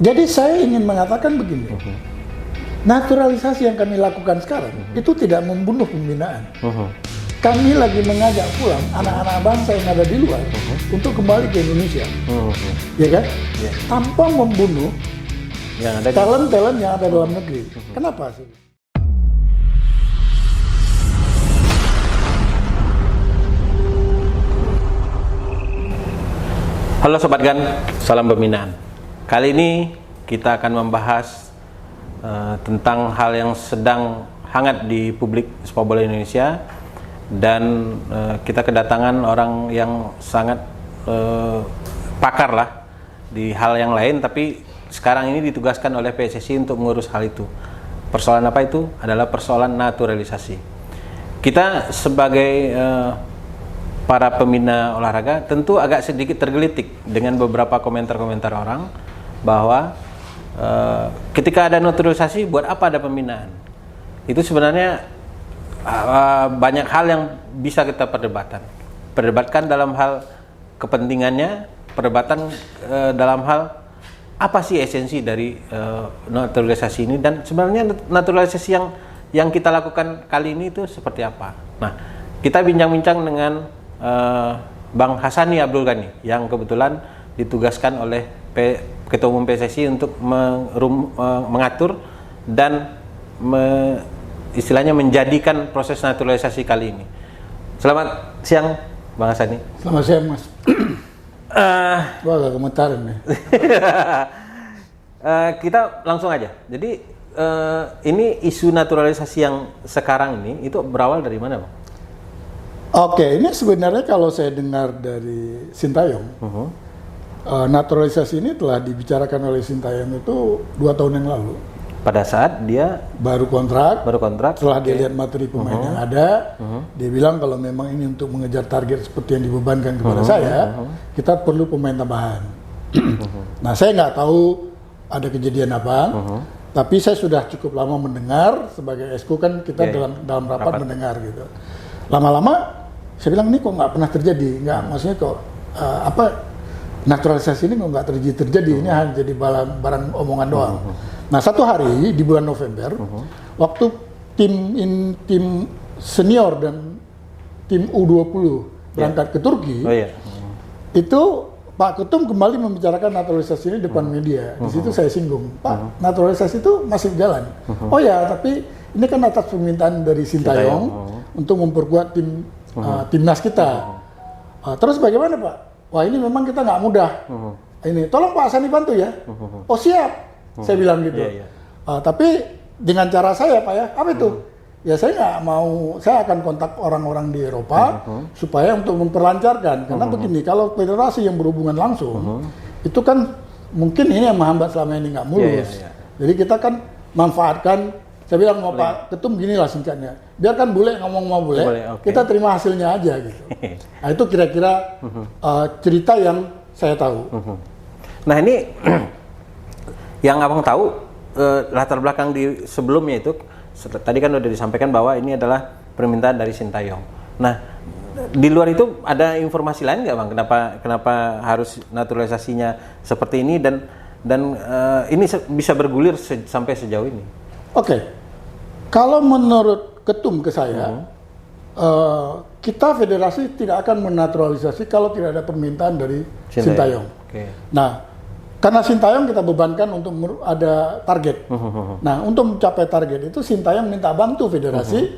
Jadi saya ingin mengatakan begini, naturalisasi yang kami lakukan sekarang itu tidak membunuh pembinaan. Kami lagi mengajak pulang anak-anak bangsa yang ada di luar untuk kembali ke Indonesia, ya kan? Tanpa membunuh talent-talent yang ada dalam negeri. Kenapa sih? Halo Sobat Gan, salam pembinaan. Kali ini kita akan membahas tentang hal yang sedang hangat di publik sepak bola Indonesia, dan kita kedatangan orang yang sangat pakar lah di hal yang lain, tapi sekarang ini ditugaskan oleh PSSI untuk mengurus hal itu. Persoalan apa itu? Adalah persoalan naturalisasi. Kita sebagai para pembina olahraga tentu agak sedikit tergelitik dengan beberapa komentar-komentar orang bahwa ketika ada naturalisasi, buat apa ada pembinaan? Itu sebenarnya banyak hal yang bisa kita perdebatkan dalam hal kepentingannya, perdebatan dalam hal apa sih esensi dari naturalisasi ini, dan sebenarnya naturalisasi yang kita lakukan kali ini itu seperti apa. Nah, kita bincang-bincang dengan Bang Hassani Abdul Ghani yang kebetulan ditugaskan oleh Ketua Umum PSSI untuk mengatur dan istilahnya menjadikan proses naturalisasi kali ini. Selamat siang Bang Hassani. Selamat siang Mas. Wah, agak gemetaran nih. Kita langsung aja. Jadi ini isu naturalisasi yang sekarang ini itu berawal dari mana, Bang? Oke, ini sebenarnya kalau saya dengar dari Sintayong, naturalisasi ini telah dibicarakan oleh Sintayong itu 2 tahun yang lalu. Pada saat dia baru kontrak, setelah dia lihat materi pemain yang ada, dia bilang kalau memang ini untuk mengejar target seperti yang dibebankan kepada saya, kita perlu pemain tambahan. Nah, saya nggak tahu ada kejadian apa, tapi saya sudah cukup lama mendengar sebagai Esko, kan kita dalam rapat mendengar gitu. Lama-lama saya bilang ini kok nggak pernah terjadi, maksudnya kok naturalisasi ini kok nggak terjadi, ini hanya jadi barang omongan doang. Nah, satu hari di bulan November, waktu tim senior dan tim U20 berangkat ke Turki, itu Pak Ketum kembali membicarakan naturalisasi ini depan media. Di situ saya singgung, Pak, naturalisasi itu masih jalan. Oh ya, tapi ini kan atas permintaan dari Sintayong untuk memperkuat timnas kita. Terus bagaimana Pak? Wah, ini memang kita nggak mudah. Ini tolong Pak Hassani bantu ya. Oh siap. Saya bilang gitu. Tapi dengan cara saya Pak ya, apa itu? Ya saya nggak mau, saya akan kontak orang-orang di Eropa supaya untuk memperlancarkan. Karena begini, kalau federasi yang berhubungan langsung, itu kan mungkin ini yang menghambat selama ini nggak mulus. Jadi kita kan manfaatkan, saya bilang mau Pak Ketum gini lah singkatnya, biarkan bule ngomong mau bule, kita terima hasilnya aja gitu. Nah itu kira-kira cerita yang saya tahu. Nah ini yang abang tahu latar belakang di sebelumnya itu, tadi kan udah disampaikan bahwa ini adalah permintaan dari Sintayong. Nah di luar itu ada informasi lain nggak Bang? Kenapa harus naturalisasinya seperti ini, dan ini bisa bergulir sampai sejauh ini? Oke, kalau menurut Ketum ke saya, kita federasi tidak akan menaturalisasi kalau tidak ada permintaan dari Sintayong. Nah, karena Sintayong kita bebankan untuk ada target. Nah, untuk mencapai target itu Sintayong minta bantu federasi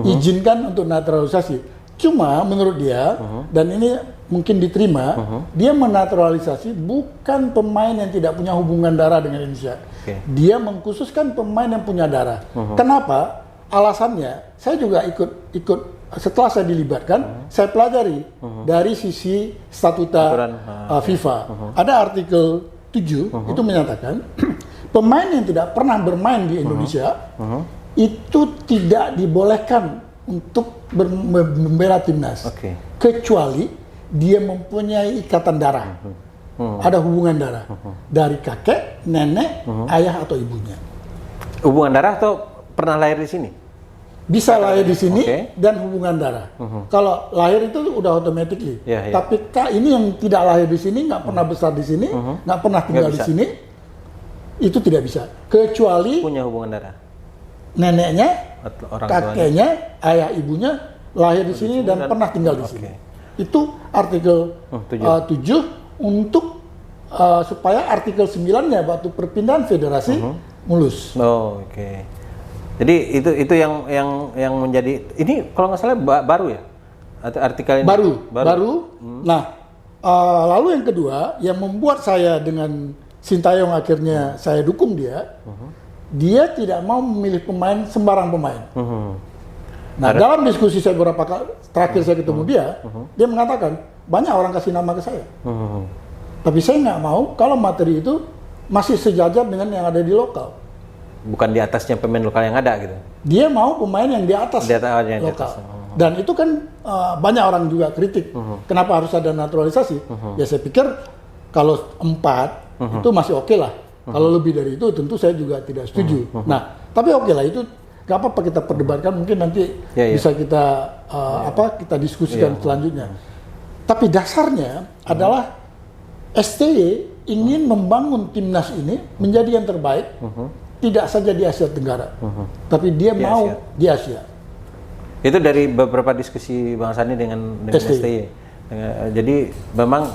izinkan untuk naturalisasi. Cuma menurut dia, dan ini mungkin diterima, dia menaturalisasi bukan pemain yang tidak punya hubungan darah dengan Indonesia. Dia mengkhususkan pemain yang punya darah. Kenapa? Alasannya, saya juga ikut setelah saya dilibatkan, saya pelajari dari sisi statuta FIFA. Ada artikel 7 itu menyatakan pemain yang tidak pernah bermain di Indonesia itu tidak dibolehkan untuk membela timnas, kecuali dia mempunyai ikatan darah, ada hubungan darah dari kakek, nenek, ayah atau ibunya. Hubungan darah atau pernah lahir di sini? Bisa lahir di sini dan hubungan darah. Kalau lahir itu udah automatically. Tapi ini yang tidak lahir di sini, nggak pernah besar di sini, nggak pernah tinggal di sini, itu tidak bisa. Kecuali Punya hubungan darah. neneknya, Atau orang kakeknya, ayah ibunya lahir di sini dan pernah tinggal di sini. Itu artikel 7 untuk supaya artikel 9-nya waktu perpindahan federasi mulus. Oh, oke. Jadi itu yang menjadi ini kalau nggak salah baru ya? Artikel ini Baru. Nah, lalu yang kedua yang membuat saya dengan Sintayong akhirnya saya dukung dia. Dia tidak mau memilih pemain sembarang pemain. Nah, dalam diskusi saya beberapa kali terakhir saya ketemu dia, dia mengatakan banyak orang kasih nama ke saya. Tapi saya nggak mau kalau materi itu masih sejajar dengan yang ada di lokal. Bukan di atasnya pemain lokal yang ada gitu. Dia mau pemain yang di atas yang di lokal. atas. Dan itu kan banyak orang juga kritik. Kenapa harus ada naturalisasi? Ya saya pikir kalau 4 itu masih oke lah. Kalau lebih dari itu tentu saya juga tidak setuju. Nah, tapi oke lah itu nggak apa-apa kita perdebatkan. Mungkin nanti bisa kita kita diskusikan selanjutnya. Tapi dasarnya adalah STY ingin membangun timnas ini menjadi yang terbaik. Tidak saja di Asia Tenggara, tapi dia mau di Asia. Itu dari beberapa diskusi Bang Sani dengan STY. Jadi memang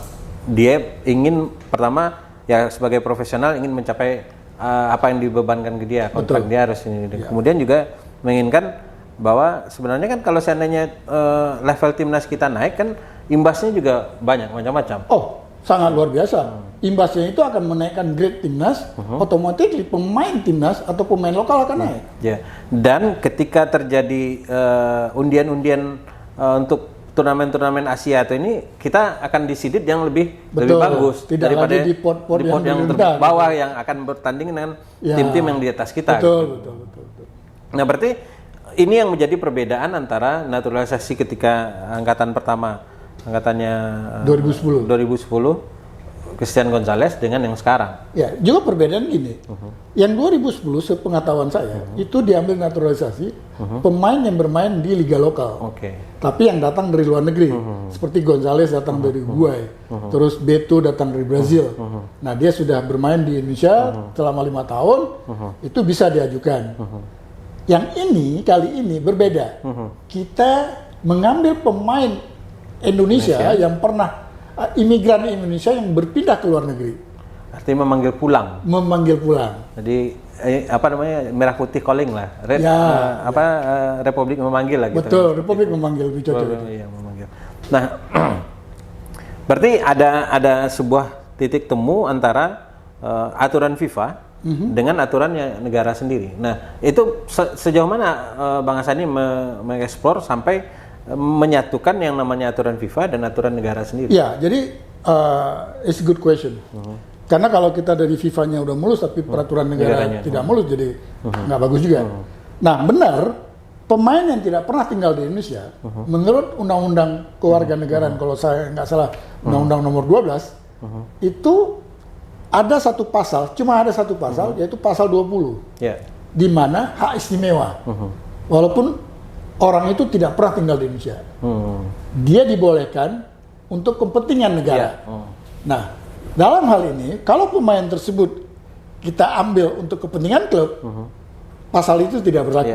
dia ingin pertama ya sebagai profesional ingin mencapai apa yang dibebankan ke dia, kontrak dia harus ini. Kemudian juga menginginkan bahwa sebenarnya kan kalau seandainya level timnas kita naik kan imbasnya juga banyak macam-macam. Oh, sangat luar biasa. Imbasnya itu akan menaikkan grade timnas, otomatis pemain timnas atau pemain lokal akan naik. Ya. Dan ketika terjadi undian-undian untuk turnamen-turnamen Asia atau ini, kita akan disidit yang lebih bagus daripada di pot yang terbawah yang akan bertanding dengan tim-tim yang di atas kita. Betul. Nah, berarti ini yang menjadi perbedaan antara naturalisasi ketika angkatan pertama, angkatannya 2010 Christian Gonzalez dengan yang sekarang. Ya, juga perbedaan gini. Yang 2010 sepengetahuan saya itu diambil naturalisasi pemain yang bermain di liga lokal. Tapi yang datang dari luar negeri, seperti Gonzalez datang dari Uruguay, terus Beto datang dari Brazil. Nah, dia sudah bermain di Indonesia selama 5 tahun, itu bisa diajukan. Yang ini kali ini berbeda. Kita mengambil pemain Indonesia yang pernah imigran Indonesia yang berpindah ke luar negeri. Artinya memanggil pulang. Jadi merah putih calling lah. Republik memanggil lah gitu. Betul, Republik memanggil lebih cocok. Iya, memanggil. Nah, berarti ada sebuah titik temu antara aturan FIFA dengan aturannya negara sendiri. Nah, itu sejauh mana Bang Hassani mengeksplor sampai menyatukan yang namanya aturan FIFA dan aturan negara sendiri? Ya, jadi it's a good question. Karena kalau kita dari FIFA-nya udah mulus tapi peraturan negaranya tidak mulus, jadi nggak bagus juga. Nah, benar, pemain yang tidak pernah tinggal di Indonesia, menurut Undang-Undang Kewarganegaraan, kalau saya nggak salah, Undang-Undang nomor 12, itu ada satu pasal, yaitu pasal 20, di mana hak istimewa. Walaupun orang itu tidak pernah tinggal di Indonesia. Dia dibolehkan untuk kepentingan negara. Nah, dalam hal ini, kalau pemain tersebut kita ambil untuk kepentingan klub, pasal itu tidak berlaku.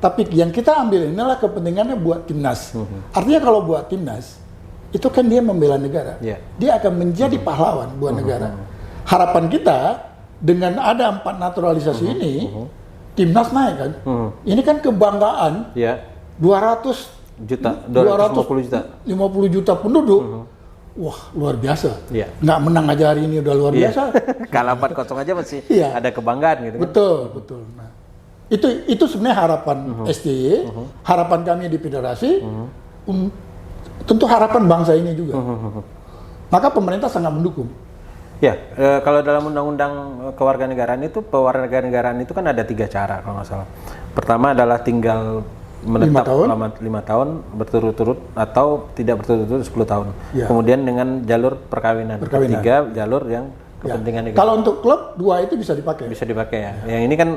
Tapi yang kita ambil inilah kepentingannya buat timnas. Artinya kalau buat timnas, itu kan dia membela negara. Dia akan menjadi pahlawan buat negara. Harapan kita, dengan ada 4 naturalisasi ini, timnas naik kan. Ini kan kebanggaan. 250 juta penduduk. Wah, luar biasa. Nggak menang aja hari ini udah luar biasa. Kalah 4-0 aja masih ada kebanggaan gitu. Betul. Nah, itu sebenarnya harapan STY, harapan kami di federasi, tentu harapan bangsa ini juga. Maka pemerintah sangat mendukung. Ya, kalau dalam undang-undang kewarganegaraan itu kan ada 3 cara kalau nggak salah. Pertama adalah tinggal menetap selama 5 tahun berturut-turut atau tidak berturut-turut 10 tahun. Kemudian dengan jalur perkawinan. Ketiga jalur yang kepentingan negara. Kalau untuk klub 2 itu bisa dipakai. Bisa dipakai ya. Yang ini kan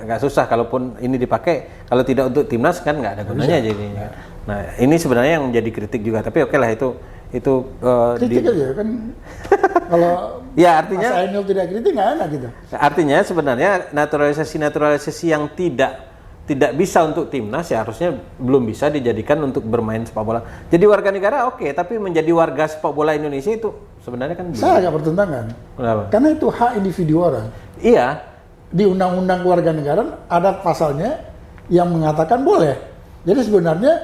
agak susah kalaupun ini dipakai. Kalau tidak untuk timnas kan nggak ada gunanya jadinya. Nah, ini sebenarnya yang menjadi kritik juga. Tapi oke lah itu itu kritik aja kan. Kalau ya artinya Mas Ainul tidak kritik nggak enak gitu. Artinya sebenarnya naturalisasi yang tidak bisa untuk timnas ya harusnya belum bisa dijadikan untuk bermain sepak bola. Jadi warga negara oke, tapi menjadi warga sepak bola Indonesia itu sebenarnya kan Saya agak bertentangan. Kenapa? Karena itu hak individu orang. Iya. Di Undang-Undang Kewarganegaraan ada pasalnya yang mengatakan boleh. Jadi sebenarnya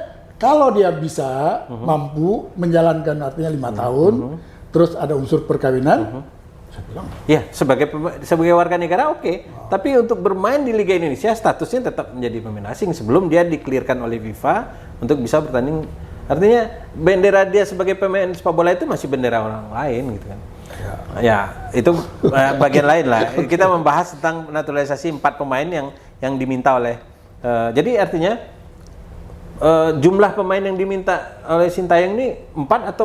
kalau dia bisa mampu menjalankan artinya 5 tahun, terus ada unsur perkawinan, saya bilang Ya, sebagai warga negara oke. Tapi untuk bermain di Liga Indonesia statusnya tetap menjadi pemain asing sebelum dia diklirkan oleh FIFA untuk bisa bertanding. Artinya bendera dia sebagai pemain sepak bola itu masih bendera orang lain gitu kan. Ya, itu bagian lain lah. Kita membahas tentang naturalisasi 4 pemain yang diminta oleh jadi artinya jumlah pemain yang diminta oleh Sintayong ini 4 atau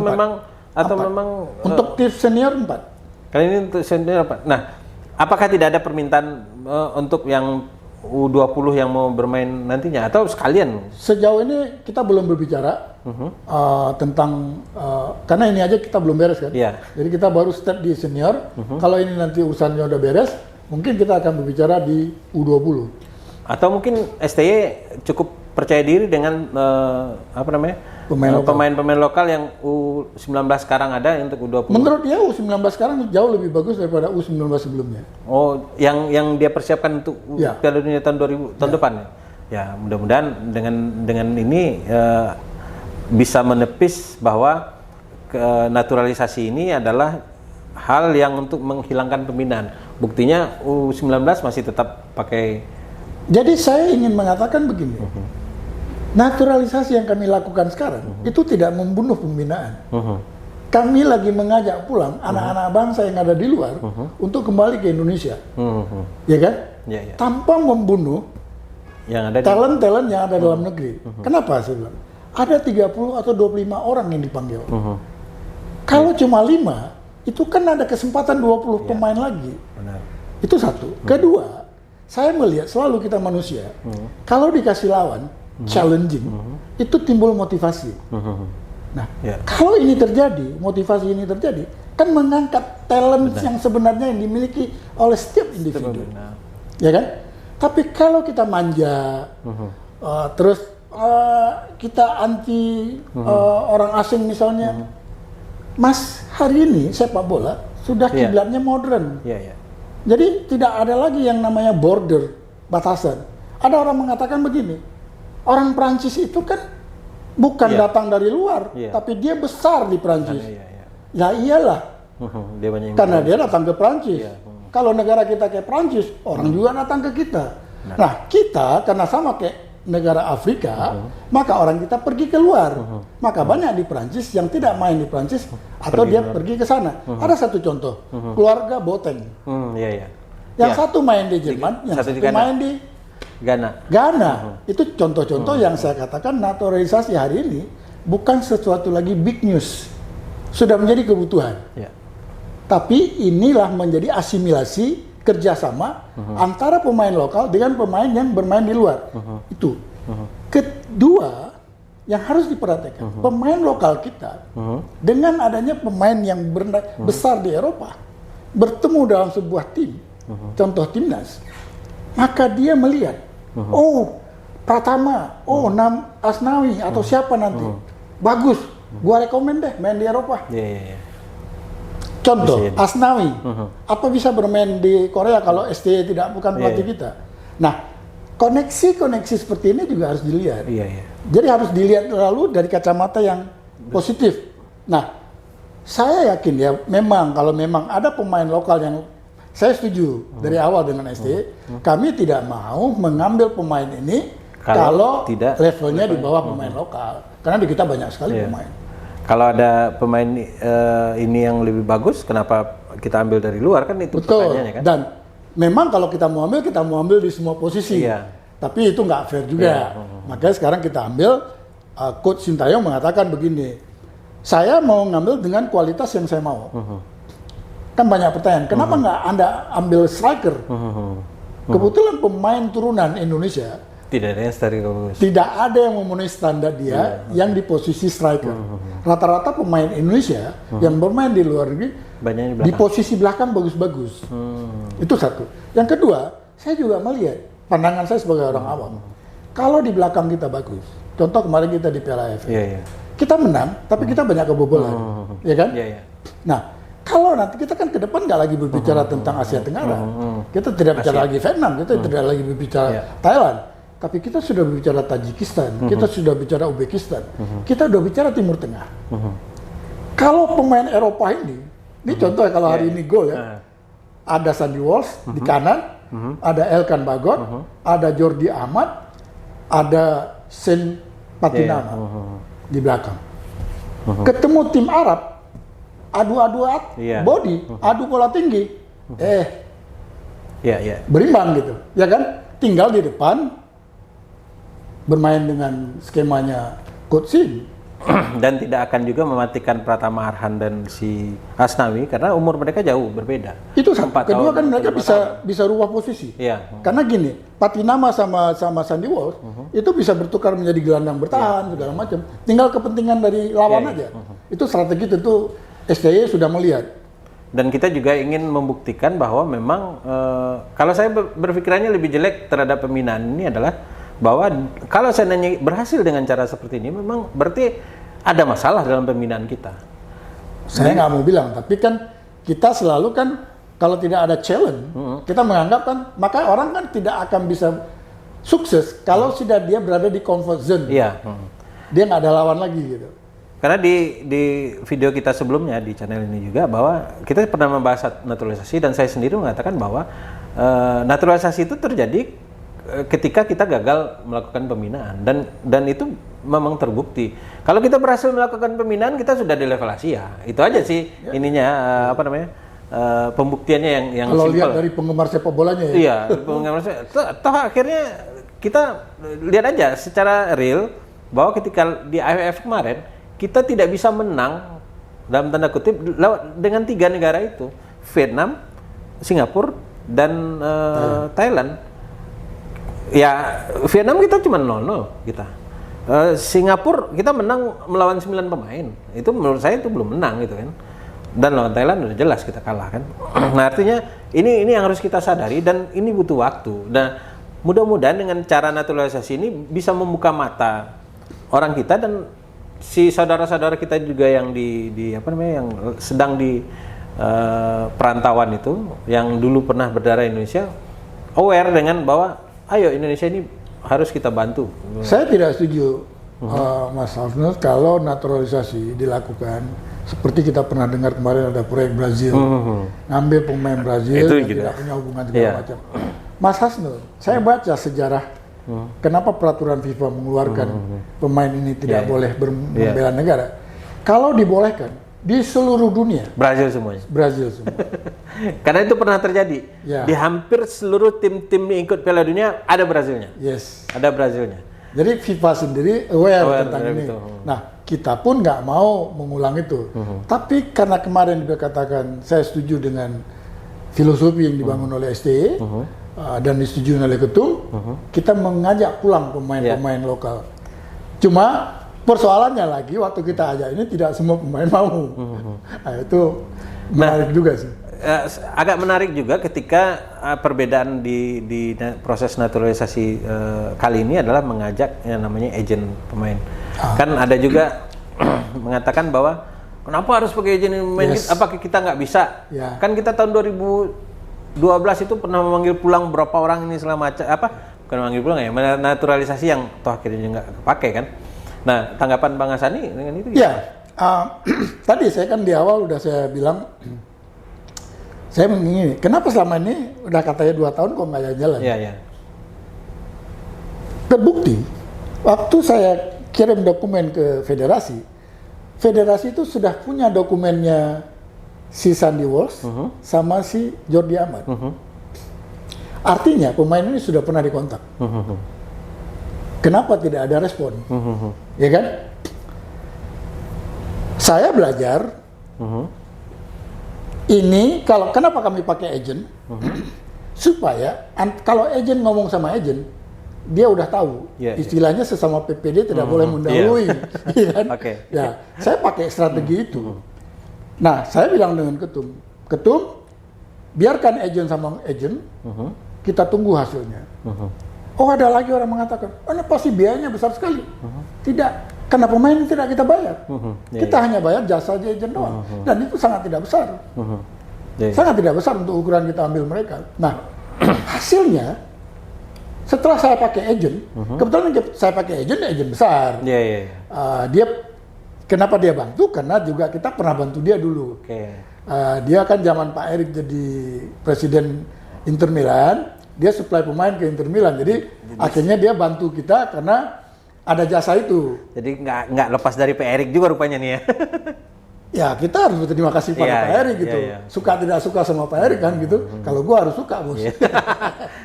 memang untuk tim senior 4. Kali ini untuk senior apa? Nah, apakah tidak ada permintaan untuk yang U20 yang mau bermain nantinya atau sekalian? Sejauh ini kita belum berbicara tentang karena ini aja kita belum beres kan. Iya. Jadi kita baru step di senior. Kalau ini nanti urusannya udah beres, mungkin kita akan berbicara di U20. Atau mungkin STY cukup percaya diri dengan pemain-pemain lokal yang U19 sekarang ada untuk U20. Menurut dia U19 sekarang jauh lebih bagus daripada U19 sebelumnya. Oh, yang dia persiapkan untuk Ya. Piala Dunia tahun 2000 tahun depan ya. Ya, mudah-mudahan dengan ini bisa menepis bahwa naturalisasi ini adalah hal yang untuk menghilangkan pembinaan. Buktinya U19 masih tetap pakai. Jadi saya ingin mengatakan begini. Naturalisasi yang kami lakukan sekarang itu tidak membunuh pembinaan. Kami lagi mengajak pulang anak-anak bangsa yang ada di luar untuk kembali ke Indonesia. Ya kan? Ya, ya. Tanpa membunuh Yang ada talent-talent yang ada dalam negeri. Kenapa saya bilang? Ada 30 atau 25 orang yang dipanggil. Kalau cuma 5, itu kan ada kesempatan 20 pemain lagi. Benar. Itu satu. Kedua, saya melihat selalu kita manusia, kalau dikasih lawan, challenging, itu timbul motivasi. Nah, Ya. kalau ini terjadi, motivasi ini terjadi, kan mengangkat talent yang sebenarnya yang dimiliki oleh setiap individu. Benar. Ya kan? Tapi kalau kita manja, terus kita anti orang asing misalnya, Mas, hari ini sepak bola sudah Iya. kiblatnya modern. Iya, iya. Jadi tidak ada lagi yang namanya border, batasan. Ada orang mengatakan begini, orang Prancis itu kan bukan Iya. datang dari luar, Iya. tapi dia besar di Prancis. Iya, iya. Ya iyalah, Dia banyak yang karena dia datang ke Prancis. Iya. Kalau negara kita kayak Prancis, orang juga datang ke kita. Nah, kita karena sama kayak negara Afrika, maka orang kita pergi keluar. Maka banyak di Prancis yang tidak main di Prancis atau dia pergi ke sana. Ada satu contoh, keluarga Boateng. Iya, iya. Yang Ya. satu main di Jerman, yang satu satu di Ghana. main di Ghana. Ghana. Itu contoh-contoh yang saya katakan naturalisasi hari ini bukan sesuatu lagi big news. Sudah menjadi kebutuhan. Ya. Tapi inilah menjadi asimilasi kerjasama antara pemain lokal dengan pemain yang bermain di luar. Itu. Kedua, yang harus diperhatikan, pemain lokal kita dengan adanya pemain yang besar di Eropa bertemu dalam sebuah tim, contoh timnas, maka dia melihat, oh Pratama, oh Asnawi atau siapa nanti, bagus, gua rekomen deh main di Eropa. Iya, iya, iya. Contoh, Bisa jadi. Asnawi, apa bisa bermain di Korea kalau STY bukan pelatih Iya. kita? Nah, koneksi-koneksi seperti ini juga harus dilihat. Iya, iya. Jadi harus dilihat lalu dari kacamata yang positif. Nah, saya yakin ya, memang kalau memang ada pemain lokal yang saya setuju dari awal dengan STY, kami tidak mau mengambil pemain ini kalau tidak levelnya di bawah pemain lokal. Karena di kita banyak sekali Iya. pemain. Kalau ada pemain ini yang lebih bagus, kenapa kita ambil dari luar kan itu Betul. pertanyaannya kan? Dan memang kalau kita mau ambil di semua posisi. Iya. Tapi itu nggak fair juga. Makanya sekarang kita ambil, Coach Sintayong mengatakan begini, saya mau ngambil dengan kualitas yang saya mau. Kan banyak pertanyaan, kenapa nggak Anda ambil striker? Kebetulan pemain turunan Indonesia Tidak ada yang serius. Tidak ada yang memenuhi standar dia yang di posisi striker. Rata-rata pemain Indonesia yang bermain di luar negeri Banyak di posisi belakang bagus-bagus. Itu satu. Yang kedua, saya juga melihat pandangan saya sebagai orang awam. Kalau di belakang kita bagus, contoh kemarin kita di Piala AFF, kita menang, tapi kita banyak kebobolan, ya kan? Nah, kalau nanti kita kan ke depan nggak lagi berbicara tentang Asia Tenggara, kita tidak bicara lagi Vietnam, kita tidak lagi berbicara Thailand, tapi kita sudah berbicara Tajikistan, kita sudah bicara Uzbekistan, kita sudah bicara Timur Tengah. Kalau pemain Eropa ini contoh kalau hari ini gol ya, ada Sandy Walsh di kanan, ada Elkan Bagot, ada Jordi Amat, ada Sen Patinama di belakang. Ketemu tim Arab, adu-adu body, adu bola tinggi, berimbang gitu, ya kan? Tinggal di depan bermain dengan skemanya Coach Sim. Dan tidak akan juga mematikan Pratama Arhan dan si Asnawi karena umur mereka jauh berbeda. Itu sampai kedua kan mereka bisa rubah posisi. Karena gini, Patinama sama Sandy Walsh itu bisa bertukar menjadi gelandang bertahan segala macam. Tinggal kepentingan dari lawan aja. Itu strategi tentu STY sudah melihat. Dan kita juga ingin membuktikan bahwa memang kalau saya berpikirannya lebih jelek terhadap pembinaan ini adalah bahwa kalau seandainya berhasil dengan cara seperti ini, memang berarti ada masalah dalam pembinaan kita. Saya nggak mau bilang, tapi kan kita selalu kan kalau tidak ada challenge, kita menganggap kan, maka orang kan tidak akan bisa sukses kalau sudah dia berada di comfort zone. Dia nggak ada lawan lagi gitu. Karena di video kita sebelumnya di channel ini juga bahwa kita pernah membahas naturalisasi dan saya sendiri mengatakan bahwa naturalisasi itu terjadi ketika kita gagal melakukan pembinaan dan itu memang terbukti. Kalau kita berhasil melakukan pembinaan, kita sudah di level Asia. Itu aja sih ininya pembuktiannya yang kalau simpel. Lihat dari penggemar sepak bolanya ya. Iya, penggemar toh akhirnya kita lihat aja secara real bahwa ketika di AFF kemarin kita tidak bisa menang dalam tanda kutip dengan 3 negara itu, Vietnam, Singapura dan Thailand. Ya, Vietnam kita cuma 0-0 kita. Singapura kita menang melawan 9 pemain. Itu menurut saya itu belum menang gitu kan. Dan lawan Thailand udah jelas kita kalah kan. Nah, artinya ini yang harus kita sadari dan ini butuh waktu. Nah, mudah-mudahan dengan cara naturalisasi ini bisa membuka mata orang kita dan si saudara-saudara kita juga yang yang sedang di perantauan itu, yang dulu pernah berdarah Indonesia, aware dengan bahwa ayo Indonesia ini harus kita bantu. Saya tidak setuju, Mas Alfred, kalau naturalisasi dilakukan seperti kita pernah dengar kemarin ada proyek Brazil, ngambil pemain Brazil yang tidak punya hubungan segala macam. Mas Hasnul, saya baca sejarah kenapa peraturan FIFA mengeluarkan pemain ini tidak boleh membela negara. Kalau dibolehkan di seluruh dunia, Brazil semua. Karena itu pernah terjadi. Di hampir seluruh tim-tim yang ikut Piala Dunia ada Brazilnya. Ada Brazilnya. Jadi FIFA sendiri aware tentang ini. Nah, kita pun nggak mau mengulang itu. Tapi karena kemarin dikatakan saya setuju dengan filosofi yang dibangun oleh STY dan disetujui oleh ketum, kita mengajak pulang pemain-pemain lokal. Cuma persoalannya lagi waktu kita ajak ini tidak semua pemain mau. Nah, itu menarik juga sih. Agak menarik juga ketika perbedaan di proses naturalisasi kali ini adalah mengajak yang namanya agent pemain. Kan ada juga mengatakan bahwa kenapa harus pakai agent pemain? Apakah kita nggak bisa? Kan kita tahun 2012 itu pernah memanggil pulang berapa orang ini selama bukan memanggil pulang ya, naturalisasi yang toh akhirnya nggak pakai kan. Nah, tanggapan Bang Hassani dengan itu? Tadi saya kan di awal udah saya bilang, saya begini, kenapa selama ini udah katanya 2 tahun kok nggak jalan-jalan? Terbukti, waktu saya kirim dokumen ke federasi itu sudah punya dokumennya si Sandy Walsh sama si Jordi Amat. Artinya pemain ini sudah pernah dikontak. Kenapa tidak ada respon? Ya kan? Saya belajar ini kenapa kami pakai agent? Supaya kalau agent ngomong sama agent, dia udah tahu. Istilahnya sesama PPD tidak boleh mendahului. Ya kan? Ya, saya pakai strategi itu. Nah, saya bilang dengan ketum, biarkan agen sama agen, kita tunggu hasilnya. Oh, ada lagi orang mengatakan, ini pasti biayanya besar sekali. Tidak, karena pemain tidak kita bayar. Kita hanya bayar jasa agen doang. Dan itu sangat tidak besar. Sangat tidak besar untuk ukuran kita ambil mereka. Nah, hasilnya, setelah saya pakai agen, kebetulan saya pakai agen besar. Dia, kenapa dia bantu? Karena juga kita pernah bantu dia dulu. Dia kan zaman Pak Erik jadi presiden Inter Milan, dia supply pemain ke Inter Milan. Jadi akhirnya dia bantu kita karena ada jasa itu. Jadi nggak lepas dari Pak Erik juga rupanya nih ya. Ya, kita harus berterima kasih pada Pak Erik gitu. Suka tidak suka sama Pak Erik kan gitu. Kalau gua harus suka, Bos.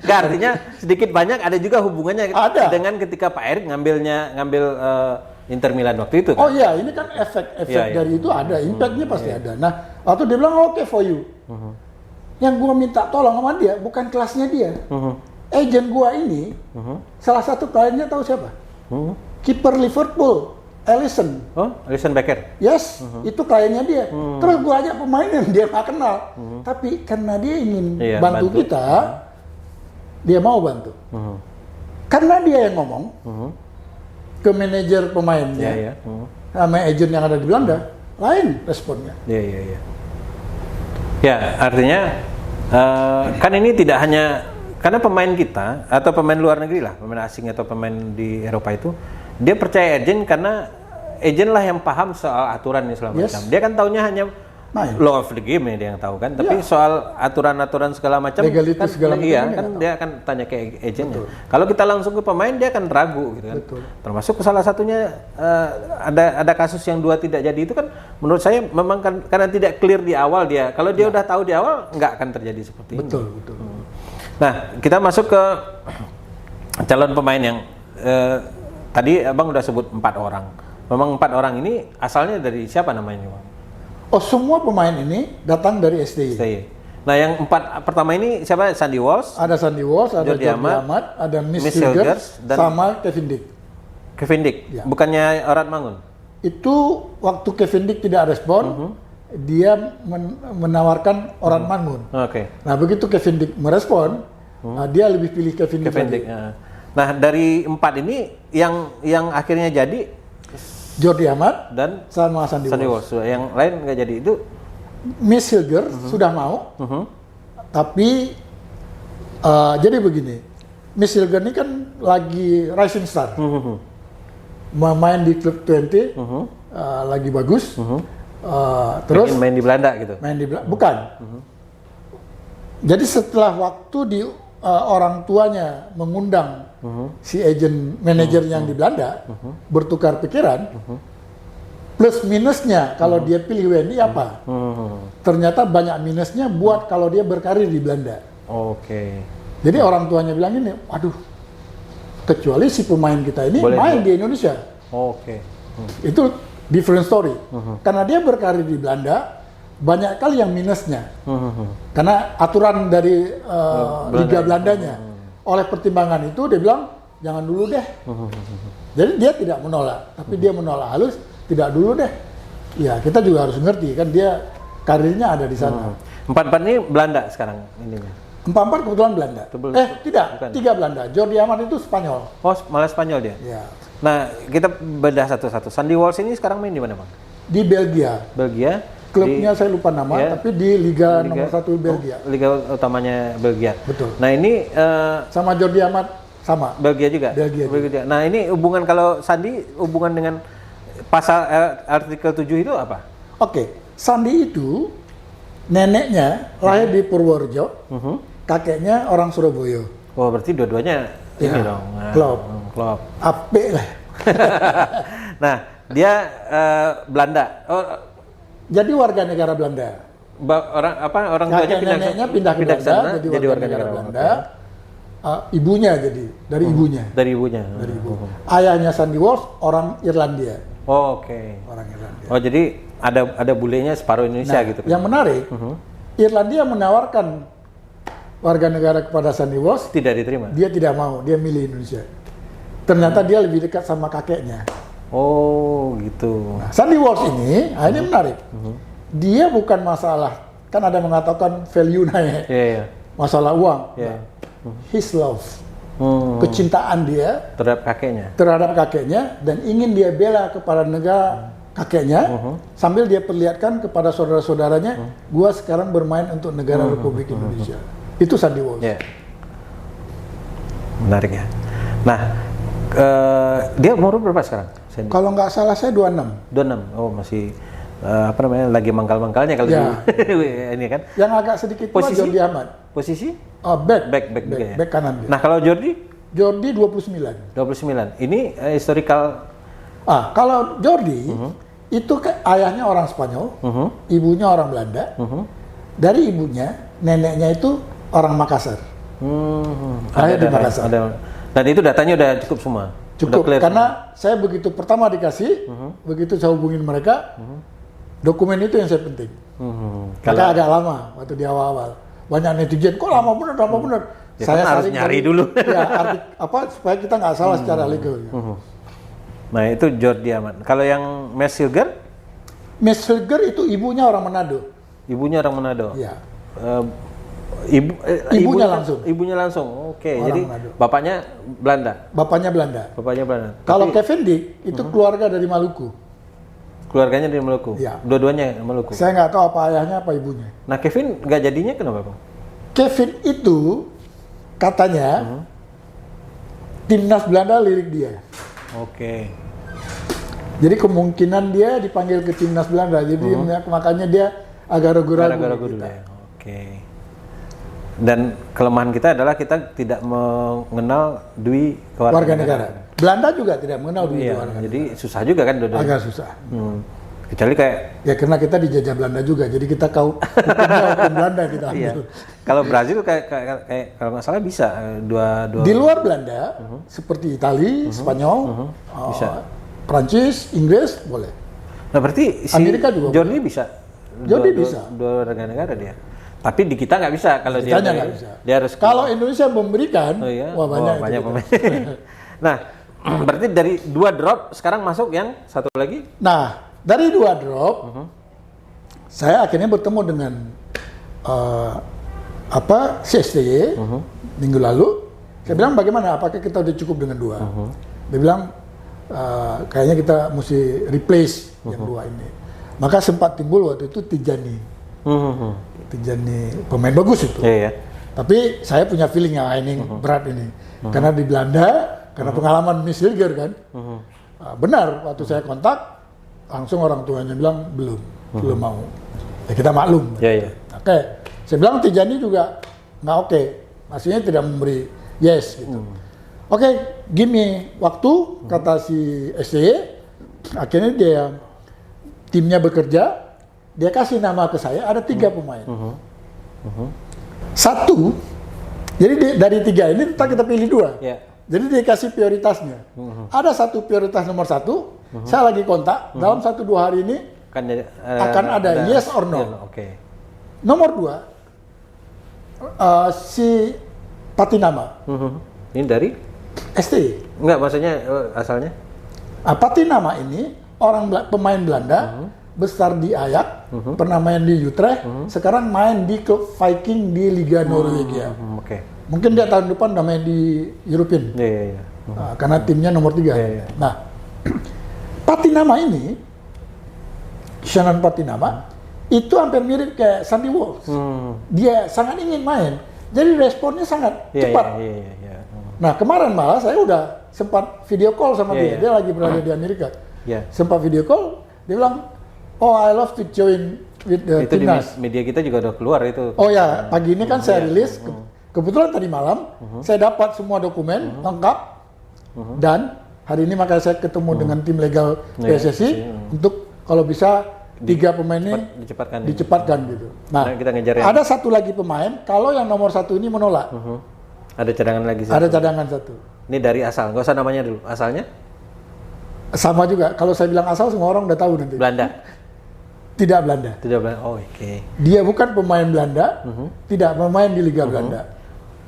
Nggak, artinya sedikit banyak ada juga hubungannya dengan ketika Pak Erik ngambil Inter Milan waktu itu kan? Oh iya, ini kan efek dari itu ada, impact-nya pasti ada. Nah, waktu dia bilang oke for you. Yang gua minta tolong sama dia bukan kelasnya dia. Agent gua ini salah satu kliennya tahu siapa? Kiper Liverpool, Alisson. Oh, Alisson Becker. Yes, itu kliennya dia. Terus gua ajak pemain yang dia nggak kenal, tapi karena dia ingin bantu kita, dia mau bantu. Karena dia yang ngomong ke manajer pemainnya, sama agent yang ada di Belanda, lain responnya. Ya, artinya kan ini tidak hanya karena pemain kita atau pemain luar negeri lah, pemain asing atau pemain di Eropa itu, dia percaya agent karena agent lah yang paham soal aturan ini segala macam. Dia kan taunya hanya law of the game ya dia yang tahu kan, tapi soal aturan-aturan segala macam kan, segala macam dia akan tanya ke agentnya. Kalau kita langsung ke pemain dia akan ragu gitu kan. Termasuk salah satunya ada kasus yang 2 tidak jadi itu kan menurut saya memang kan karena tidak clear di awal dia. Kalau dia udah tahu di awal nggak akan terjadi seperti ini. Betul. Nah, kita masuk ke calon pemain yang tadi Abang udah sebut 4 orang. Memang 4 orang ini asalnya dari siapa namanya, Bang? Oh, semua pemain ini datang dari STI. Nah, yang 4 pertama ini siapa? Sandy Walsh. Ada Sandy Walsh, ada Jordi Amat, ada Miss Hilgers, sama Kevin Dick. Kevin Dick, bukannya Orat Mangun? Itu waktu Kevin Dick tidak respon, dia menawarkan Orat Mangun. Nah, begitu Kevin Dick merespon, dia lebih pilih Kevin Dick. Nah, dari 4 ini yang akhirnya jadi Jordi Amat dan sama Sandy Walsh. Yang lain nggak jadi itu. Miss Hilgers sudah mau, tapi jadi begini, Miss Hilgers ini kan lagi rising star, main di klub 20, lagi bagus, terus main di Belanda gitu. Bukan. Jadi setelah waktu di orang tuanya mengundang si agent manajer yang di Belanda bertukar pikiran, plus minusnya kalau dia pilih WNI apa? Ternyata banyak minusnya buat kalau dia berkarir di Belanda. Jadi orang tuanya bilang ini, waduh, kecuali si pemain kita ini main di Indonesia. Itu different story. Karena dia berkarir di Belanda, banyak kali yang minusnya. Karena aturan dari Liga Belandanya. Oleh pertimbangan itu dia bilang jangan dulu deh. Jadi dia tidak menolak, tapi dia menolak halus, tidak dulu deh. Ya, kita juga harus ngerti kan dia karirnya ada di sana. 4 ini Belanda sekarang ininya. 4 kebetulan Belanda. Tidak, bukan. 3 Belanda. Jordi Amat itu Spanyol. Oh, malah Spanyol dia. Ya. Nah, kita bedah satu-satu. Sandy Walsh ini sekarang main di mana, Bang? Di Belgia. Klubnya saya lupa nama, tapi di Liga nomor 1 Belgia. Liga utamanya Belgia. Betul. Nah ini sama Jordi Amat sama. Belgia juga. Belgia. Nah ini hubungan kalau Sandy hubungan dengan pasal artikel 7 itu apa? Sandy itu neneknya lahir di Purworejo, kakeknya orang Surabaya. Oh berarti dua-duanya ini dong. Klop. Apik lah. Nah dia Belanda. Jadi warga negara Belanda. Orang tuanya pindah ke Belanda, jadi warga negara Belanda. Ibunya jadi dari ibunya. Dari ibunya. Ayahnya Sandy Walsh orang Irlandia. Orang Irlandia. Oh jadi ada bulenya separuh Indonesia gitu. Yang menarik, Irlandia menawarkan warga negara kepada Sandy Walsh, Tidak diterima. dia tidak mau, dia milih Indonesia. Ternyata dia lebih dekat sama kakeknya. Oh, gitu. Nah, Sandy Walsh ini, ini menarik. Dia bukan masalah, kan ada mengatakan value naik, Iya. masalah uang. Iya. His love, kecintaan dia Terhadap kakeknya. terhadap kakeknya dan ingin dia bela kepada negara kakeknya sambil dia perlihatkan kepada saudara-saudaranya, gua sekarang bermain untuk negara Republik Indonesia. Itu Sandy Walsh. Ya. Menarik ya. Nah, dia umur berapa sekarang? Sandy? Kalau nggak salah saya 26. 26. Oh, masih lagi mangkal-mangkalnya kalau Ya. ini kan. Yang agak sedikit tua Posisi? Jordi Ahmad. Posisi? Back Back juga ya. back kanan dia. Nah, kalau Jordi Jordi 29. 29. Ini historical. Kalau Jordi itu ayahnya orang Spanyol, ibunya orang Belanda. Dari ibunya, neneknya itu orang Makassar. Lahir di Makassar. Dan itu datanya udah cukup semua. Cukup, Udah clear karena saya begitu pertama dikasih, begitu saya hubungin mereka, dokumen itu yang saya penting. Maka agak lama waktu di awal-awal. Banyak netizen, kok lama bener. Ya, saya harus nyari dulu. Ya, supaya kita nggak salah secara legal. Nah, itu Jordi Ahmad. Kalau yang Mes Hilger? Miss Hilger itu ibunya orang Manado. Ibunya orang Manado. Ya. Ibunya langsung. Ibunya langsung. Oke. Orang Jadi Manado. bapaknya Belanda. Bapaknya Belanda. Bapaknya Belanda. Kalau Tapi Kevin Dick itu keluarga dari Maluku. keluarganya dari Maluku. Ya. Dua-duanya Maluku. Saya nggak tahu apa ayahnya apa ibunya. Nah, Kevin nggak jadinya kenapa, Bang? Kevin itu katanya timnas Belanda lirik dia. Oke. Jadi kemungkinan dia dipanggil ke timnas Belanda. Jadi makanya dia agak ragu-ragu. Ragu-ragu gitu. dulu ya. Oke. Dan kelemahan kita adalah kita tidak mengenal Dwi Warga negara. Belanda juga tidak mengenal dulu Iya, warga negara. jadi susah juga kan dua-duanya. Agak susah. Kecuali kayak Ya karena kita dijajah Belanda juga, jadi kita hukum Belanda kita ambil. iya. Kalau Brazil kayak kalau nggak salah bisa dua Di luar Belanda, seperti Italia, Spanyol, Bisa. Prancis, Inggris, boleh. Nah, berarti si Amerika juga Jordi bisa. Jordi Dua- bisa. Dua warga negara dia. Tapi di kita nggak bisa kalau dia. Ditanya nggak bisa. Dia harus Kalau Indonesia memberikan, Oh iya. wah banyak. itu kita. pemain. Nah, berarti dari 2 drop sekarang masuk yang satu lagi. Nah, dari 2 drop, saya akhirnya bertemu dengan CSTY minggu lalu. Saya bilang bagaimana? Apakah kita udah cukup dengan 2? Dia bilang kayaknya kita mesti replace yang 2 ini. Maka sempat timbul waktu itu Tijani. Tijani pemain bagus itu. Iya, ya. Tapi saya punya feeling ini berat ini. Karena di Belanda, karena pengalaman Miss Hilger kan. Benar, waktu saya kontak, langsung orang tuanya bilang belum mau. Ya kita maklum. Iya, iya. Oke, saya bilang Tijani juga nggak oke. Maksudnya tidak memberi yes gitu. Oke, gini waktu kata si SCY, akhirnya dia timnya bekerja, dia kasih nama ke saya ada 3 pemain. Satu, jadi dari 3 ini ntar kita pilih 2. Iya. Jadi dia kasih prioritasnya. Ada satu prioritas nomor 1, saya lagi kontak dalam 1-2 hari ini Kan jadi, akan ada yes or no. Iya, Oke. Nomor 2, si Patinama, Ini dari? STY. Enggak, maksudnya asalnya? Patinama ini pemain Belanda, besar di Ajax, pernah main di Utrecht, sekarang main di klub Viking di Liga Norwegia. Oke. Mungkin dia tahun depan udah main di European, Iya. karena timnya nomor 3. Iya. Nah, Patinama ini, Shannon Patinama, itu hampir mirip kayak Sandy Walsh. Dia sangat ingin main, jadi responnya sangat cepat. Iya. Nah, kemarin malah saya udah sempat video call sama dia. Iya. Dia lagi berada di Amerika. Iya. Sempat video call, dia bilang, "Oh, I love to join with the Itu di timnas." media kita juga udah keluar itu. Oh ya, pagi ini kan saya rilis. Kebetulan tadi malam saya dapat semua dokumen lengkap dan hari ini makanya saya ketemu dengan tim legal PSSI untuk kalau bisa 3 pemain ini dicepatkan gitu. Nah, kita ngejar yang- ada satu lagi pemain. Kalau yang nomor 1 ini menolak, Ada cadangan lagi satu. ada cadangan 1. Ini dari asal, nggak usah namanya dulu. Asalnya Sama juga. Kalau saya bilang asal semua orang udah tahu nanti. Belanda. Tidak Belanda. Tidak Belanda. Oh, oke. Dia bukan pemain Belanda, tidak bermain di Liga Belanda.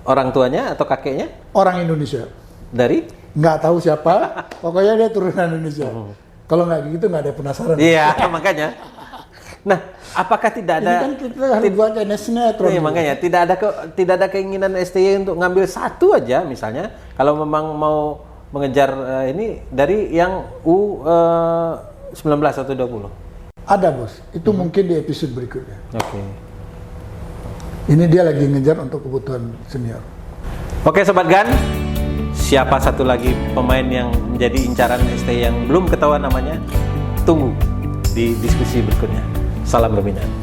Orang tuanya atau kakeknya Orang Indonesia. dari? Nggak tahu siapa, pokoknya dia turunan Indonesia. Kalau nggak gitu nggak ada penasaran. Iya, makanya. Nah, apakah tidak Ini ada kan kita harus buat kayak sinetron. Iya, makanya tidak ada keinginan STY untuk ngambil satu aja misalnya kalau memang mau mengejar ini dari yang U19 atau 20. Ada bos, itu mungkin di episode berikutnya. Oke. Ini dia lagi ngejar untuk kebutuhan senior. Oke Sobat Gan, siapa satu lagi pemain yang menjadi incaran STY yang belum ketahuan namanya? Tunggu di diskusi berikutnya. Salam pembinaan.